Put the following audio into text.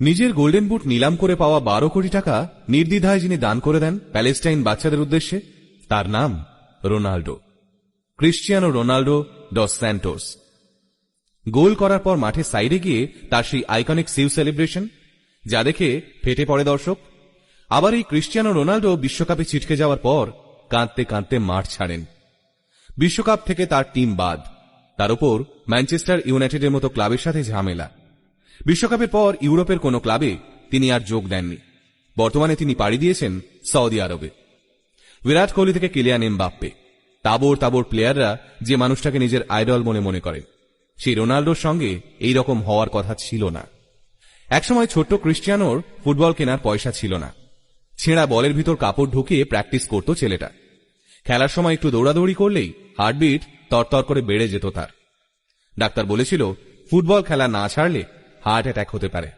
নিজের golden boot নিলাম করে পাওয়া 12 কোটি টাকা নির্দ্বিধায় যিনি দান করে দেন প্যালেস্টাইন বাচ্চাদের উদ্দেশ্যে, তার নাম Ronaldo, Cristiano Ronaldo dos Santos. Goal করার পর মাঠে সাইডে গিয়ে তার সেই আইকনিক সিউ সেলিব্রেশন, যা দেখে ফেটে পড়ে দর্শক। আবার এই ক্রিশ্চিয়ানো রোনাল্ডো বিশ্বকাপে ছিটকে যাওয়ার পর কাঁদতে কাঁদতে মাঠ ছাড়েন। বিশ্বকাপ থেকে তার টিম বাদ, তার উপর ম্যানচেস্টার ইউনাইটেডের মতো ক্লাবের সাথে ঝামেলা। বিশ্বকাপের পর ইউরোপের কোনো ক্লাবে তিনি আর যোগ দেননি। বর্তমানে তিনি পাড়ি দিয়েছেন সৌদি আরবে। বিরাট কোহলি থেকে কিলিয়ান এমবাপ্পে, তাবড় তাবড় প্লেয়াররা যে মানুষটাকে নিজের আইডল মনে করেন, সেই রোনাল্ডোর সঙ্গে এই রকম হওয়ার কথা ছিল না। একসময় ছোট্ট ক্রিশ্চিয়ানোর ফুটবল কেনার পয়সা ছিল না। ছেঁড়া বলের ভিতর কাপড় ঢুকিয়ে প্র্যাকটিস করত ছেলেটা। খেলার সময় একটু দৌড়াদৌড়ি করলেই হার্টবিট তরতর করে বেড়ে যেত তার। ডাক্তার বলেছিল ফুটবল খেলা না ছাড়লে হার্ট অ্যাটাক হতে পারে।